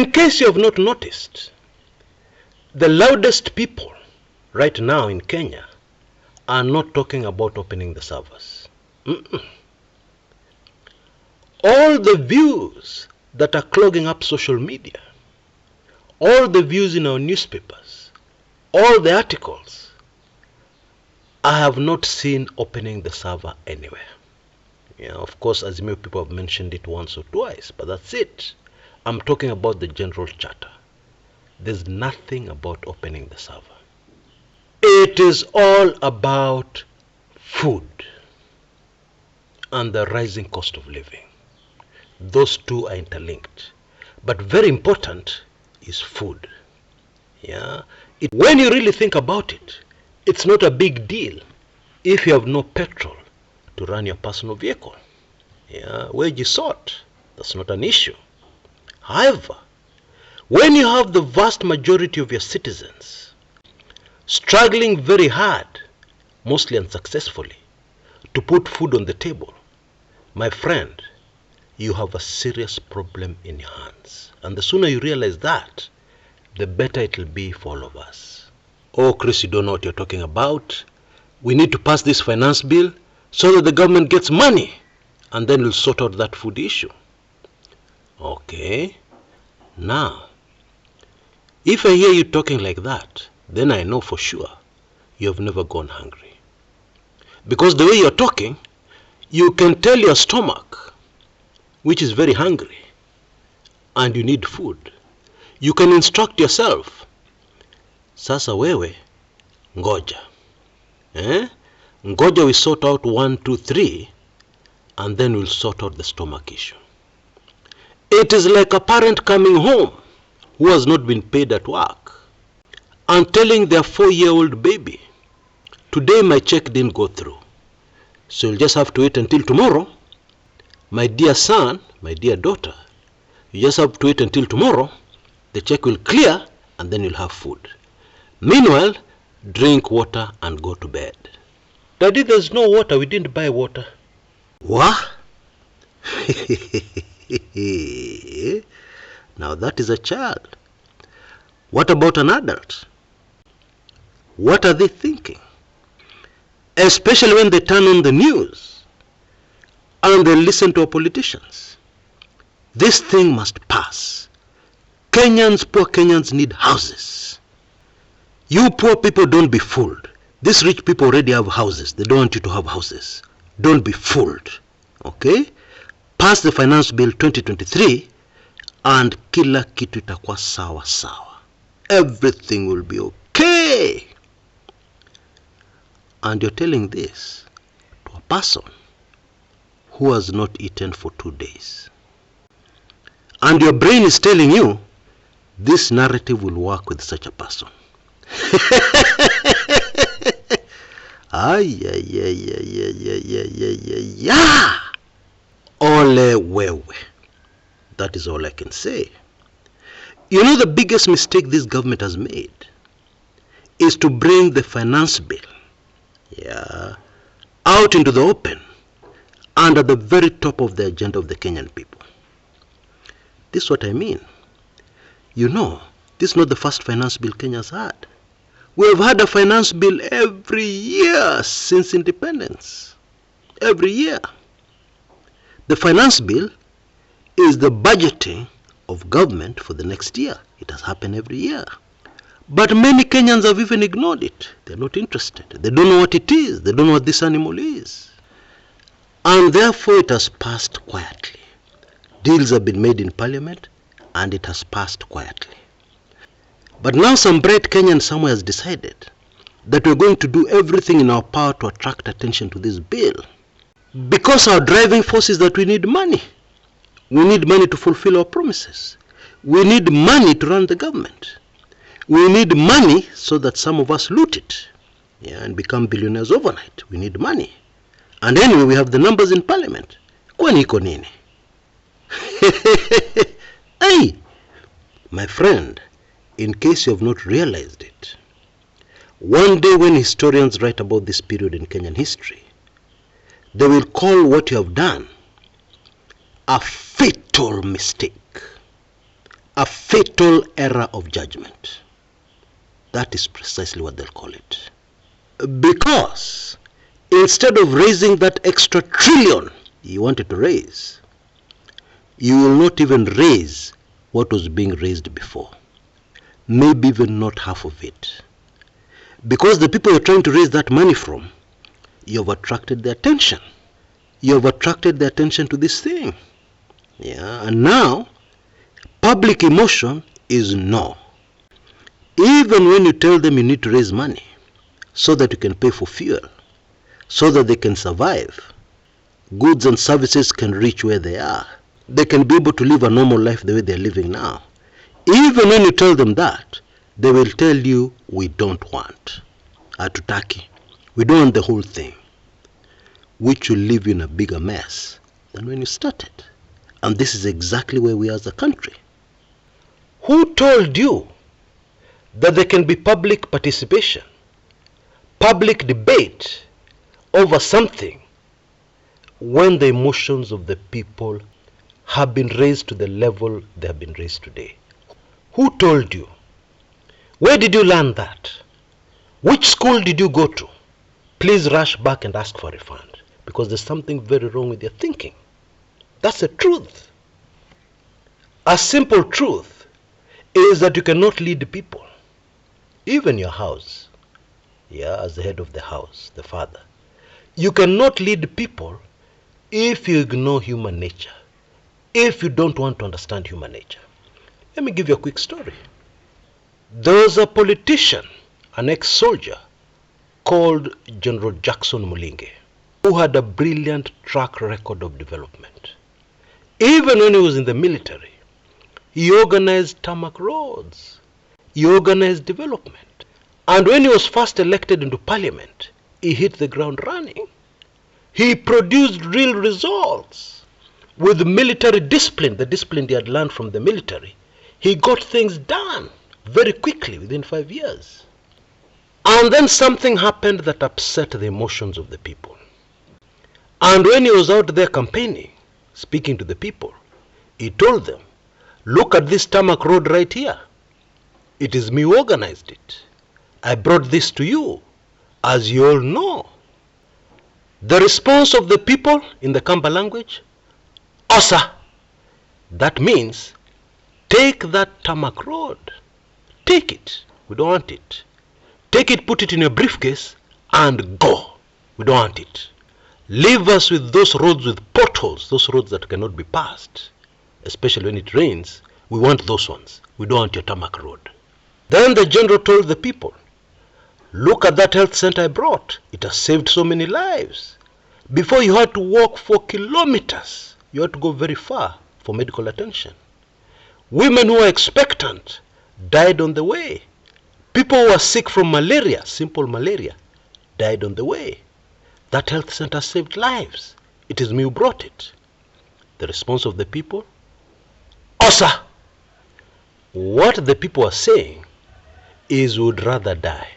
In case you have not noticed, the loudest people right now in Kenya are not talking about opening the servers. All the views that are clogging up social media, all the views in our newspapers, all the articles, I have not seen opening the server anywhere. Of course, as many people have mentioned it once or twice, but that's it. I'm talking about the general charter. There's nothing about opening the server. It is all about food and the rising cost of living. Those two are interlinked. But very important is food. When you really think about it, it's not a big deal if you have no petrol to run your personal vehicle. Wage is sought. That's not an issue. However, when you have the vast majority of your citizens struggling very hard, mostly unsuccessfully, to put food on the table, my friend, you have a serious problem in your hands. And the sooner you realize that, the better it will be for all of us. Oh, Chris, you don't know what you're talking about. We need to pass this finance bill so that the government gets money, and then we'll sort out that food issue. Okay. Now, if I hear you talking like that, then I know for sure you have never gone hungry. Because the way you're talking, you can tell your stomach, which is very hungry, and you need food. You can instruct yourself, sasa wewe, ngoja. Ngoja we sort out 1, 2, 3, and then we'll sort out the stomach issue. It is like a parent coming home who has not been paid at work and telling their 4-year-old baby, today my check didn't go through, so you'll just have to wait until tomorrow. My dear son, my dear daughter, you just have to wait until tomorrow. The check will clear and then you'll have food. Meanwhile, drink water and go to bed. Daddy, there's no water. We didn't buy water. What? Now that is a child. What about an adult? What are they thinking? Especially when they turn on the news and they listen to our politicians. This thing must pass. Kenyans, poor Kenyans need houses. You poor people, don't be fooled. These rich people already have houses. They don't want you to have houses. Don't be fooled. Okay? Pass the finance bill 2023 and kila kitu itakuwa sawa sawa. Everything will be okay. And you're telling this to a person who has not eaten for 2 days. And your brain is telling you this narrative will work with such a person. Ole wewe. That is all I can say. You know, the biggest mistake this government has made is to bring the finance bill out into the open and at the very top of the agenda of the Kenyan people. This is what I mean. You know, this is not the first finance bill Kenya's had. We have had a finance bill every year since independence. Every year. The finance bill is the budgeting of government for the next year. It has happened every year. But many Kenyans have even ignored it. They're not interested. They don't know what it is. They don't know what this animal is. And therefore it has passed quietly. Deals have been made in parliament and it has passed quietly. But now some bright Kenyan somewhere has decided that we're going to do everything in our power to attract attention to this bill. Because our driving force is that we need money. We need money to fulfill our promises. We need money to run the government. We need money so that some of us loot it and become billionaires overnight. We need money. And anyway, we have the numbers in parliament. Kwani iko nini? Hey, my friend, in case you have not realized it, one day when historians write about this period in Kenyan history, they will call what you have done a fatal mistake. a fatal error of judgment. That is precisely what they'll call it. Because instead of raising that extra trillion you wanted to raise, you will not even raise what was being raised before. Maybe even not half of it. Because the people you're trying to raise that money from, you have attracted their attention. You have attracted their attention to this thing. Yeah, and now public emotion is no. Even when you tell them you need to raise money so that you can pay for fuel, so that they can survive, goods and services can reach where they are, they can be able to live a normal life the way they're living now. Even when you tell them that, they will tell you, we don't want Atutaki. We don't want the whole thing, which will leave you in a bigger mess than when you started. And this is exactly where we are as a country. Who told you that there can be public participation, public debate over something when the emotions of the people have been raised to the level they have been raised today? Who told you? Where did you learn that? Which school did you go to? Please rush back and ask for a refund, because there's something very wrong with your thinking. That's the truth. A simple truth is that you cannot lead people, even your house. Yeah, as the head of the house, the father. You cannot lead people if you ignore human nature, if you don't want to understand human nature. Let me give you a quick story. There was a politician, an ex-soldier, called General Jackson Mulinge, who had a brilliant track record of development. Even when he was in the military, he organized tarmac roads, he organized development. And when he was first elected into parliament, he hit the ground running. He produced real results. With military discipline, the discipline he had learned from the military, he got things done very quickly, within 5 years. And then something happened that upset the emotions of the people. And when he was out there campaigning, speaking to the people, he told them, look at this tarmac road right here. It is me who organized it. I brought this to you, as you all know. The response of the people in the Kamba language, Osa. That means, take that tarmac road. Take it. We don't want it. Take it, put it in your briefcase, and go. We don't want it. Leave us with those roads with potholes, those roads that cannot be passed. Especially when it rains, we want those ones. We don't want your tarmac road. Then the general told the people, look at that health center I brought. It has saved so many lives. Before you had to walk for kilometers, you had to go very far for medical attention. Women who were expectant died on the way. People who were sick from malaria, simple malaria, died on the way. That health center saved lives. It is me who brought it. The response of the people, Osa. What the people are saying is we would rather die.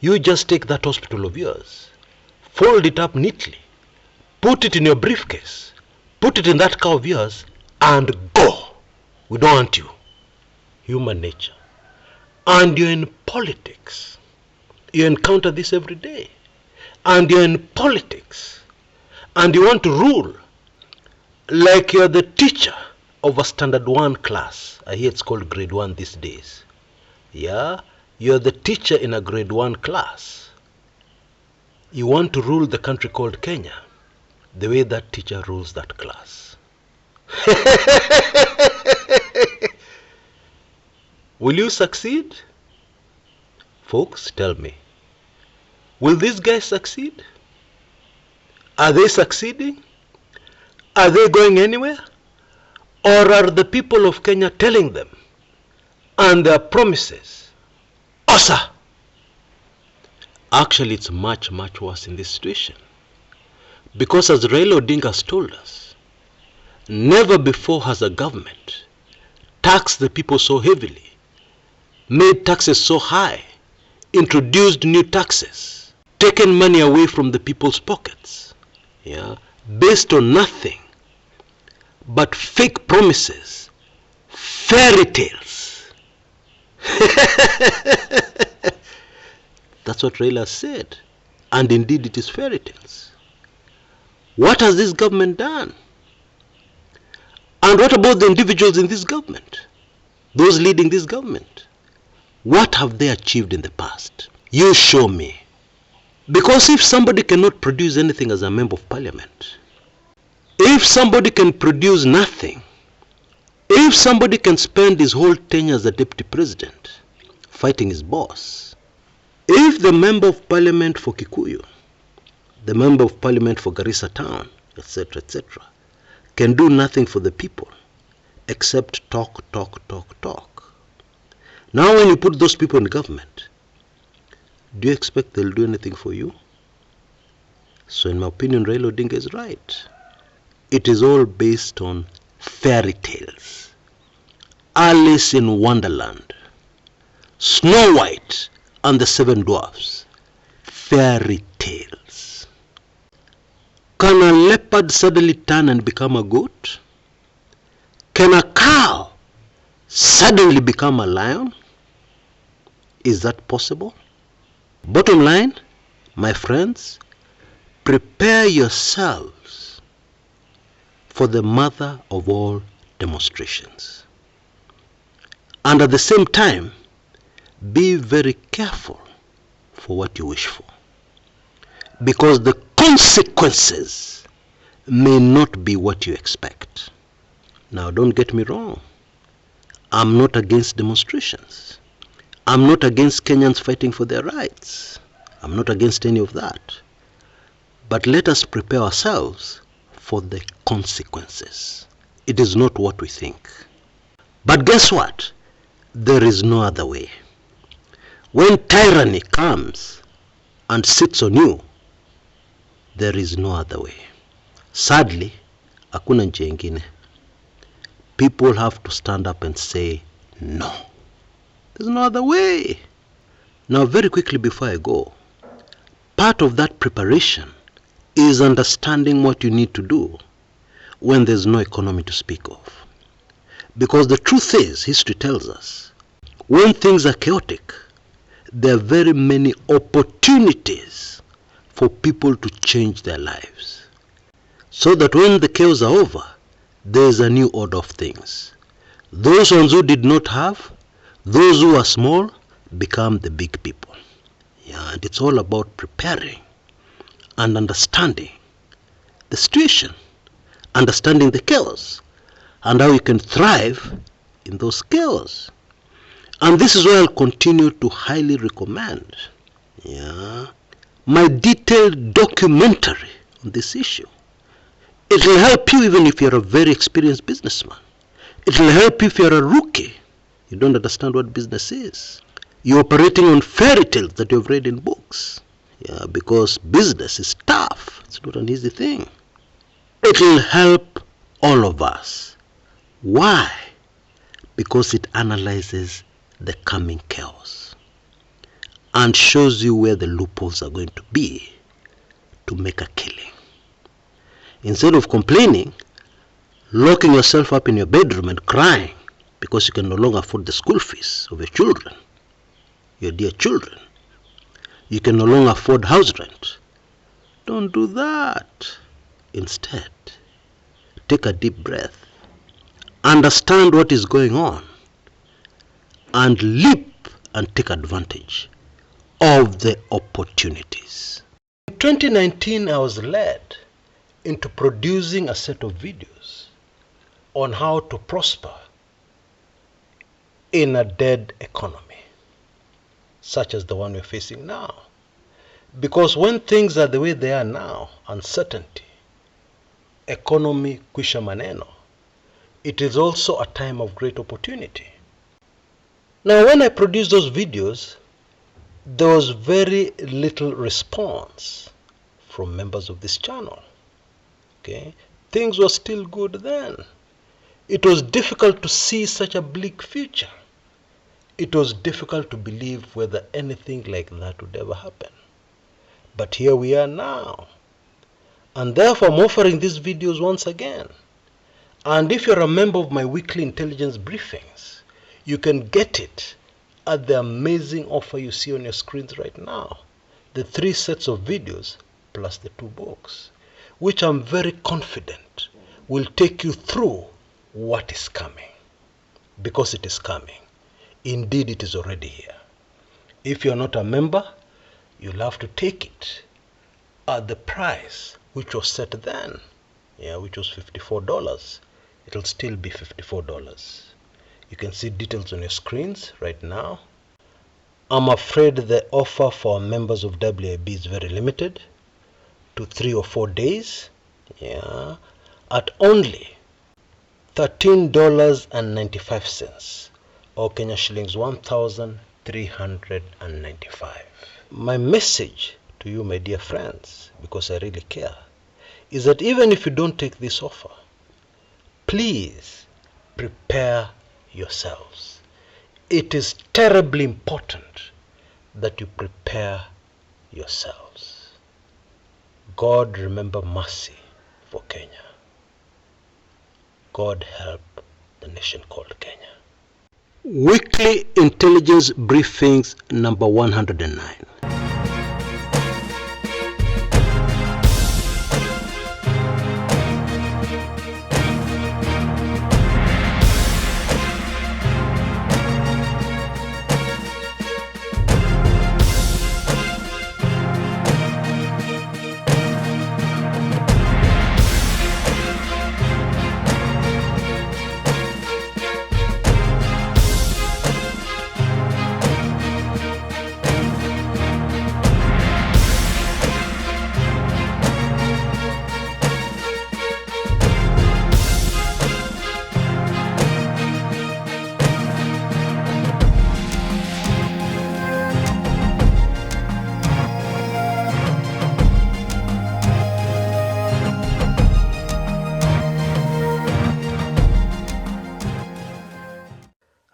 You just take that hospital of yours, fold it up neatly, put it in your briefcase, put it in that car of yours, and go. We don't want you. Human nature. And you're in politics. You encounter this every day. And you're in politics. And you want to rule like you're the teacher of a standard 1 class. I hear it's called grade 1 these days. Yeah, you're the teacher in a grade 1 class. You want to rule the country called Kenya the way that teacher rules that class. Will you succeed? Folks, tell me. Will these guys succeed? Are they succeeding? Are they going anywhere? Or are the people of Kenya telling them and their promises, Osa? Actually, it's much, much worse in this situation. Because as Raila Odinga has told us, never before has a government taxed the people so heavily, made taxes so high, introduced new taxes, taken money away from the people's pockets, based on nothing but fake promises, fairy tales. That's what Raila said. And indeed it is fairy tales. What has this government done? And what about the individuals in this government? Those leading this government? What have they achieved in the past? You show me. Because if somebody cannot produce anything as a member of parliament, if somebody can produce nothing, if somebody can spend his whole tenure as a deputy president fighting his boss, if the member of parliament for Kikuyu, the member of parliament for Garissa town, etc., etc., can do nothing for the people except talk. Now when you put those people in government, do you expect they'll do anything for you? So in my opinion, Raila Odinga is right. It is all based on fairy tales. Alice in Wonderland, Snow White and the Seven Dwarfs. Fairy tales. Can a leopard suddenly turn and become a goat? Can a cow suddenly become a lion? Is that possible? Bottom line, my friends, prepare yourselves for the mother of all demonstrations. And at the same time, be very careful for what you wish for, because the consequences may not be what you expect. Now don't get me wrong, I'm not against demonstrations. I'm not against Kenyans fighting for their rights. I'm not against any of that. But let us prepare ourselves for the consequences. It is not what we think. But guess what? There is no other way. When tyranny comes and sits on you, there is no other way. Sadly, hakuna njia ingine. People have to stand up and say no. There's no other way. Now very quickly before I go, part of that preparation is understanding what you need to do when there's no economy to speak of. Because the truth is, history tells us, when things are chaotic, there are very many opportunities for people to change their lives. So that when the chaos are over, there's a new order of things. Those ones who did not have, those who are small, become the big people. Yeah, and it's all about preparing and understanding the situation, understanding the chaos, and how you can thrive in those chaos. And this is why I'll continue to highly recommend my detailed documentary on this issue. It will help you even if you're a very experienced businessman. It will help you if you're a rookie. You don't understand what business is. You're operating on fairy tales that you've read in books. Yeah, because business is tough. It's not an easy thing. It will help all of us. Why? Because it analyzes the coming chaos and shows you where the loopholes are going to be to make a killing. Instead of complaining, locking yourself up in your bedroom and crying because you can no longer afford the school fees of your children, your dear children, you can no longer afford house rent. Don't do that. Instead, take a deep breath, understand what is going on, and leap and take advantage of the opportunities. In 2019, I was led into producing a set of videos on how to prosper in a dead economy, such as the one we're facing now. Because when things are the way they are now, uncertainty, economy, kwisha maneno, it is also a time of great opportunity. Now, when I produced those videos, there was very little response from members of this channel. Okay, things were still good then. It was difficult to see such a bleak future. It was difficult to believe whether anything like that would ever happen. But here we are now. And therefore I'm offering these videos once again And if you're a member of my weekly intelligence briefings, you can get it at the amazing offer you see on your screens right now. The 3 sets of videos plus the 2 books, which I'm very confident will take you through what is coming. Because it is coming. Indeed, it is already here. If you're not a member, you'll have to take it at the price which was set then, which was $54. It'll still be $54. You can see details on your screens right now. I'm afraid the offer for members of WIB is very limited to 3 or 4 days, at only $13.95, or Kenya shillings 1,395. My message to you, my dear friends, because I really care, is that even if you don't take this offer, please prepare yourselves. It is terribly important that you prepare yourselves. God remember mercy for Kenya. God help the nation called Kenya. Weekly Intelligence Briefings number 109.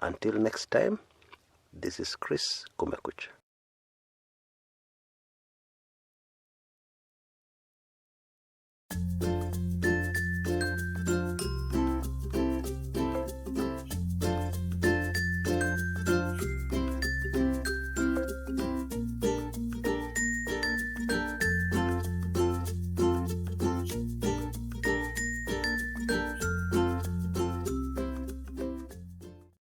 Until next time, this is Kshs Kumekucha.